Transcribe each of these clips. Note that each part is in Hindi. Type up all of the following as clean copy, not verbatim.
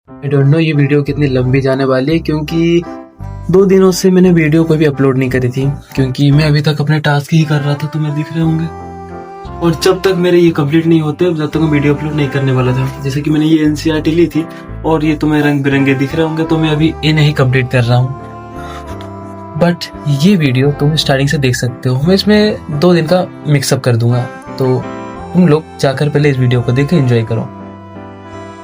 आई डोंट नो ये वीडियो कितनी लंबी जाने वाली है, क्योंकि 2 दिनों से मैंने वीडियो कोई भी अपलोड नहीं करी थी, क्योंकि मैं अभी तक अपने टास्क ही कर रहा था। तुम्हें दिख रहे होंगे। और जब तक मेरे ये कंप्लीट नहीं होते जब तक मैं वीडियो अपलोड नहीं करने वाला था। जैसे कि मैंने ये एनसीईआरटी ली थी और ये तुम्हें रंग बिरंगे दिख रहे होंगे, तो मैं अभी इन्हें ही कंप्लीट कर रहा हूँ। बट ये वीडियो तुम स्टार्टिंग से देख सकते हो। मैं इसमें 2 दिन का मिक्सअप कर दूंगा, तो तुम लोग जाकर पहले इस वीडियो को देख एंजॉय करो।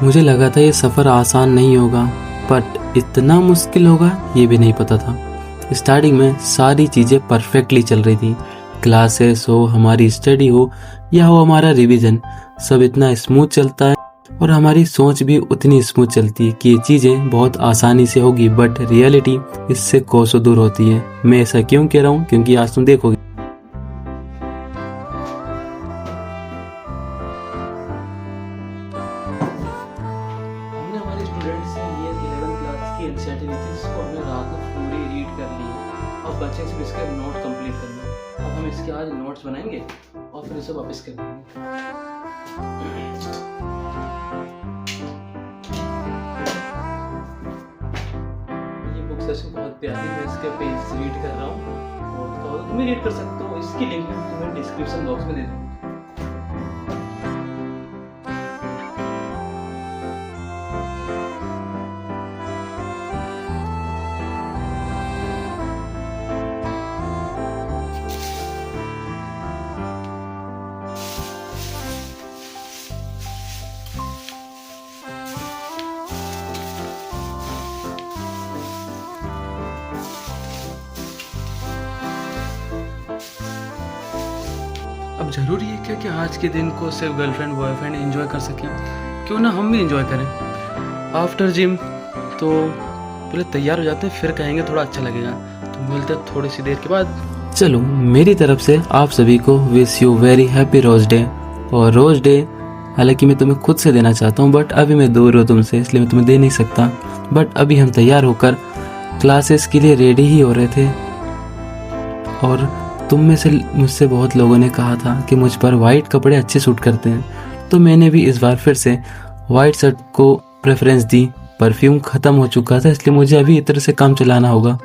मुझे लगा था ये सफ़र आसान नहीं होगा, बट इतना मुश्किल होगा ये भी नहीं पता था। स्टार्टिंग में सारी चीज़ें परफेक्टली चल रही थी। क्लासेस हो, हमारी स्टडी हो या हो हमारा रिवीजन, सब इतना स्मूथ चलता है और हमारी सोच भी उतनी स्मूथ चलती है कि ये चीज़ें बहुत आसानी से होगी, बट रियलिटी इससे कोसों दूर होती है। मैं ऐसा क्यों कह रहा हूँ? क्योंकि आज तुम देखोगे। हमने हमारे स्टूडेंट से ये 11th क्लास की एनसीईआरटी ली थी, जिसको हमने रात को पूरी रीड कर ली है। अब बच्चे से इसके नोट कंप्लीट करना है। अब हम इसके आज नोट्स बनाएंगे और फिर इसे वापस कर देंगे। ये बुक सच में बहुत प्यारी है। मैं इसके पेज रीड कर रहा हूँ और तो तुम भी रीड कर सकते हो। इसकी लिंक मैं तुम्हें डिस्क्रिप्शन बॉक्स में दे दूँगा। अब ज़रूरी है क्या कि आज के दिन को सिर्फ गर्लफ्रेंड बॉयफ्रेंड एंजॉय कर सकें? क्यों ना हम भी एंजॉय करें। आफ्टर जिम तो पहले तैयार हो जाते हैं, फिर कहेंगे थोड़ा अच्छा लगेगा। तो मिलते हैं थोड़ी सी देर के बाद। चलो, मेरी तरफ से आप सभी को wish you very happy rose day. और रोज़ डे हालांकि मैं तुम्हें खुद से देना चाहता हूँ, बट अभी मैं दूर हूँ तुमसे, इसलिए मैं तुम्हें दे नहीं सकता। बट अभी हम तैयार होकर क्लासेस के लिए रेडी ही हो रहे थे और तुम में से मुझसे बहुत लोगों ने कहा था कि मुझ पर वाइट कपड़े अच्छे सूट करते हैं, तो मैंने भी इस बार फिर से वाइट शर्ट को प्रेफरेंस दी। परफ्यूम ख़त्म हो चुका था, इसलिए मुझे अभी इतर से काम चलाना होगा।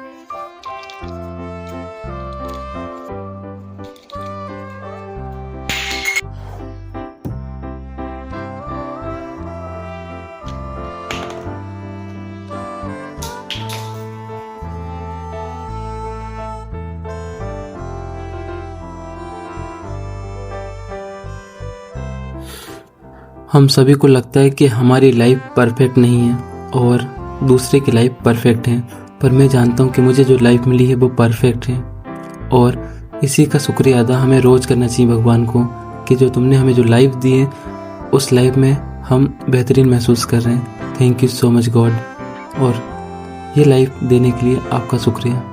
हम सभी को लगता है कि हमारी लाइफ परफेक्ट नहीं है और दूसरे की लाइफ परफेक्ट है, पर मैं जानता हूँ कि मुझे जो लाइफ मिली है वो परफेक्ट है। और इसी का शुक्रिया अदा हमें रोज़ करना चाहिए भगवान को कि जो तुमने हमें जो लाइफ दी है उस लाइफ में हम बेहतरीन महसूस कर रहे हैं। Thank you so much God, और ये लाइफ देने के लिए आपका शुक्रिया।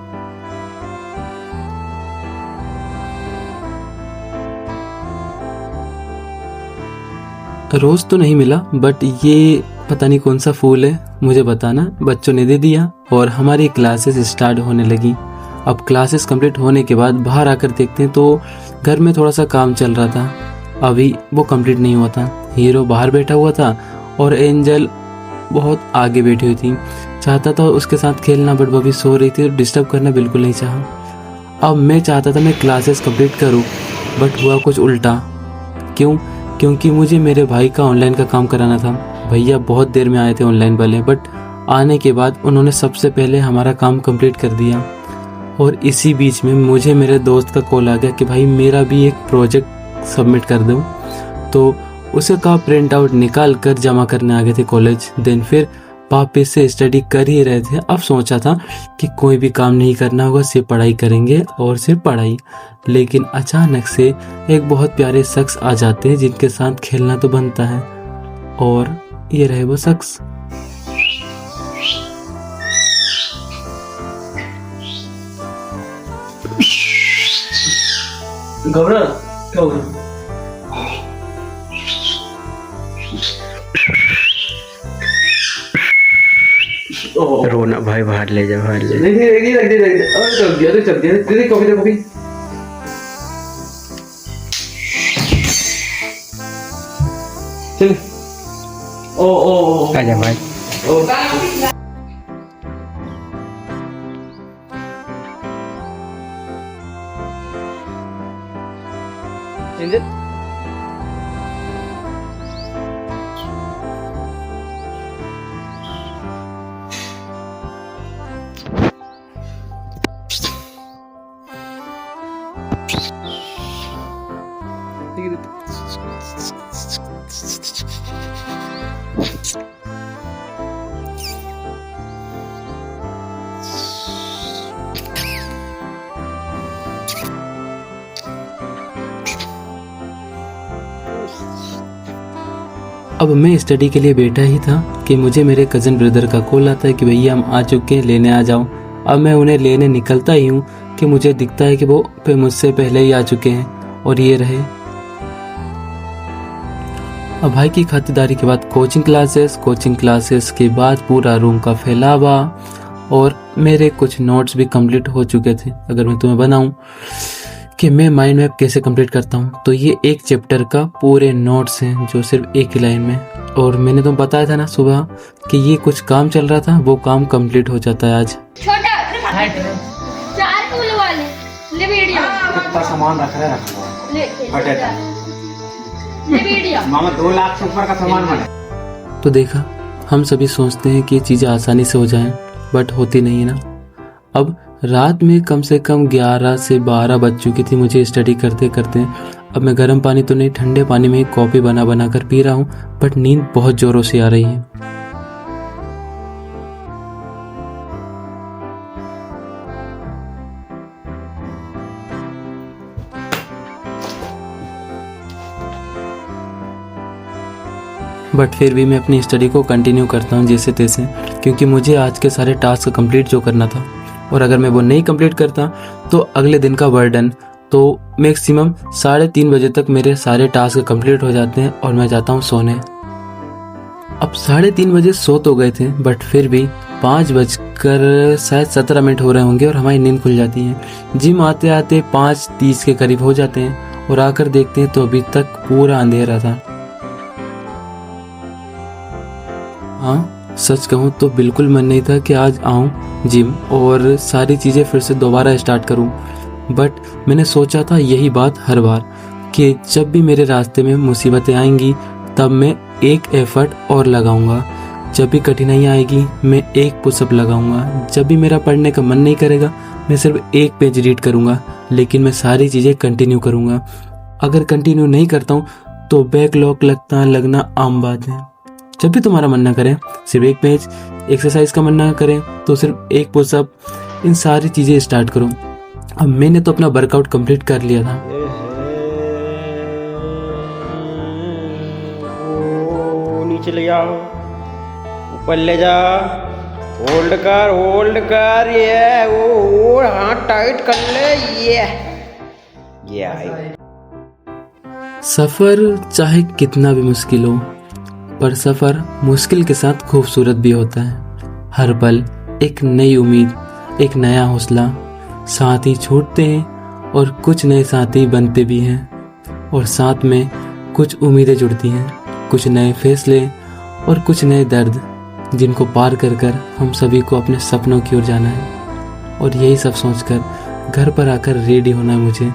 रोज़ तो नहीं मिला, बट ये पता नहीं कौन सा फूल है, मुझे बताना। बच्चों ने दे दिया और हमारी क्लासेस स्टार्ट होने लगी। अब क्लासेस कंप्लीट होने के बाद बाहर आकर देखते हैं तो घर में थोड़ा सा काम चल रहा था, अभी वो कंप्लीट नहीं हुआ था। हीरो बाहर बैठा हुआ था और एंजल बहुत आगे बैठी हुई थी। चाहता था उसके साथ खेलना, बट वो भी सो रही थी और डिस्टर्ब करना बिल्कुल नहीं चाहा। अब मैं चाहता था मैं क्लासेस कंप्लीट करूं, बट हुआ कुछ उल्टा। क्यों? क्योंकि मुझे मेरे भाई का ऑनलाइन का काम कराना था। भैया बहुत देर में आए थे ऑनलाइन वाले, बट आने के बाद उन्होंने सबसे पहले हमारा काम कंप्लीट कर दिया। और इसी बीच में मुझे मेरे दोस्त का कॉल आ गया कि भाई मेरा भी एक प्रोजेक्ट सबमिट कर दो। तो उसे का प्रिंट आउट निकाल कर जमा करने आ गए थे कॉलेज। देन फिर वापस से स्टडी कर ही रहे थे। अब सोचा था कि कोई भी काम नहीं करना होगा, सिर्फ पढ़ाई करेंगे और सिर्फ पढ़ाई। लेकिन अचानक से एक बहुत प्यारे शख्स आ जाते हैं जिनके साथ खेलना तो बनता है, और ये रहे वो शख्स। घबरा क्या हो रहा? रोना भाई, बाहर ले जा, बाहर ले। नहीं रख दे। अरे चल दिया दीदी, कॉफी दे कॉफी। चल। ओ आजा भाई। अब मैं स्टडी के लिए बैठा ही था कि मुझे मेरे कज़न ब्रदर का कॉल आता है कि भैया हम आ चुके हैं, लेने आ जाओ। अब मैं उन्हें लेने निकलता ही हूँ कि मुझे दिखता है कि वो मुझसे पहले ही आ चुके हैं और ये रहे। अब भाई की खातिरदारी के बाद कोचिंग क्लासेस के बाद पूरा रूम का फैलावा और मेरे कुछ नोट्स भी कंप्लीट हो चुके थे। अगर मैं तुम्हें बनाऊं कि मैं माइंड मैप कैसे कंप्लीट करता हूँ तो ये एक चैप्टर का पूरे नोट्स हैं जो सिर्फ एक ही लाइन में, और मैंने तुम्हें बताया था ना सुबह कि ये कुछ काम चल रहा था, वो काम कंप्लीट हो जाता है आज। छोटा 4 टूल वाले ले वीडियो कितना सामान रख रहे ले वीडियो मामा 2 लाख से ऊपर का सामान बना। तो देखा, हम सभी सोचते हैं कि ये चीज़ें आसानी से हो जाएं, बट होती नहीं है ना। अब रात में कम से कम 11 से 12 बज चुकी थी मुझे स्टडी करते करते। अब मैं गर्म पानी तो नहीं, ठंडे पानी में ही कॉफ़ी बना कर पी रहा हूँ, बट नींद बहुत ज़ोरों से आ रही है। बट फिर भी मैं अपनी स्टडी को कंटिन्यू करता हूँ जैसे तैसे, क्योंकि मुझे आज के सारे टास्क कंप्लीट जो करना था, और अगर मैं वो नहीं कंप्लीट करता तो अगले दिन का बर्डन। तो मैक्सिमम 3:30 बजे तक मेरे सारे टास्क कंप्लीट हो जाते हैं और मैं जाता हूँ सोने। अब 3:30 बजे सो तो गए थे, बट फिर भी 5:17 हो रहे होंगे और हमारी नींद खुल जाती है। जिम आते आते 5:30 के करीब हो जाते हैं और आकर देखते हैं तो अभी तक पूरा अंधेरा था। हाँ, सच कहूँ तो बिल्कुल मन नहीं था कि आज आऊँ जिम और सारी चीज़ें फिर से दोबारा स्टार्ट करूँ, बट मैंने सोचा था यही बात हर बार कि जब भी मेरे रास्ते में मुसीबतें आएंगी तब मैं एक एफर्ट और लगाऊंगा। जब भी कठिनाई आएगी मैं एक पुशअप लगाऊंगा। जब भी मेरा पढ़ने का मन नहीं करेगा मैं सिर्फ एक पेज रीड करूंगा, लेकिन मैं सारी चीज़ें कंटिन्यू करूंगा। अगर कंटिन्यू नहीं करता हूँ तो बैकलॉग लगना आम बात है। जब भी तुम्हारा मन ना करे सिर्फ एक पेज, एक्सरसाइज का मन ना करे तो सिर्फ एक पुशअप, इन सारी चीज़ें स्टार्ट करो। अब मैंने तो अपना वर्कआउट कंप्लीट कर लिया था। नीचे ले जाओ, ऊपर ले जा, होल्ड कर ये वो हाथ टाइट कर ले, ये आई। सफ़र चाहे कितना भी मुश्किल हो, पर सफ़र मुश्किल के साथ खूबसूरत भी होता है। हर पल एक नई उम्मीद, एक नया हौसला। साथी छूटते हैं और कुछ नए साथी बनते भी हैं, और साथ में कुछ उम्मीदें जुड़ती हैं, कुछ नए फैसले और कुछ नए दर्द, जिनको पार कर कर हम सभी को अपने सपनों की ओर जाना है। और यही सब सोचकर घर पर आकर रेडी होना है मुझे,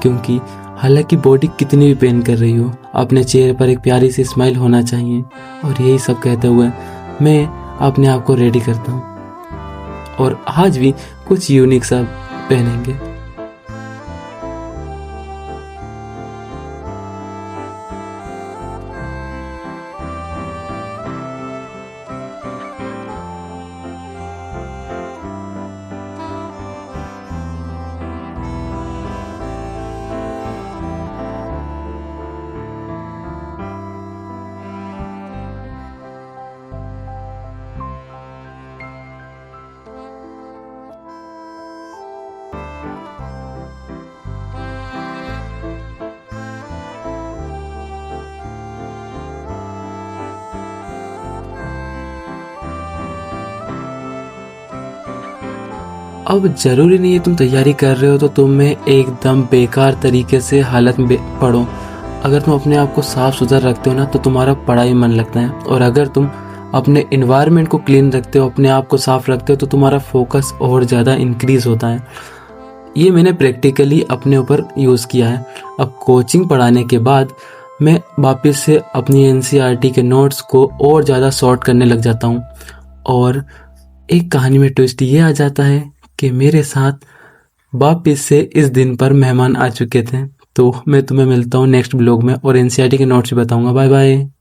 क्योंकि हालांकि बॉडी कितनी भी पेन कर रही हो, अपने चेहरे पर एक प्यारी सी स्माइल होना चाहिए। और यही सब कहते हुए मैं अपने आप को रेडी करता हूँ, और आज भी कुछ यूनिक सा पहनेंगे। अब जरूरी नहीं है तुम तैयारी कर रहे हो तो तुम में एकदम बेकार तरीके से हालत में पढ़ो। अगर तुम अपने आप को साफ सुथरा रखते हो ना तो तुम्हारा पढ़ाई मन लगता है, और अगर तुम अपने इन्वायरमेंट को क्लीन रखते हो, अपने आप को साफ रखते हो, तो तुम्हारा फोकस और ज़्यादा इंक्रीज होता है। ये मैंने प्रैक्टिकली अपने ऊपर यूज़ किया है। अब कोचिंग पढ़ाने के बाद मैं वापस से अपनी एनसीईआरटी के नोट्स को और ज़्यादा सॉर्ट करने लग जाता हूँ। और एक कहानी में ट्विस्ट ये आ जाता है कि मेरे साथ वापस से इस दिन पर मेहमान आ चुके थे। तो मैं तुम्हें मिलता हूँ नेक्स्ट ब्लॉग में और एनसीईआरटी के नोट्स भी बताऊँगा। Bye bye.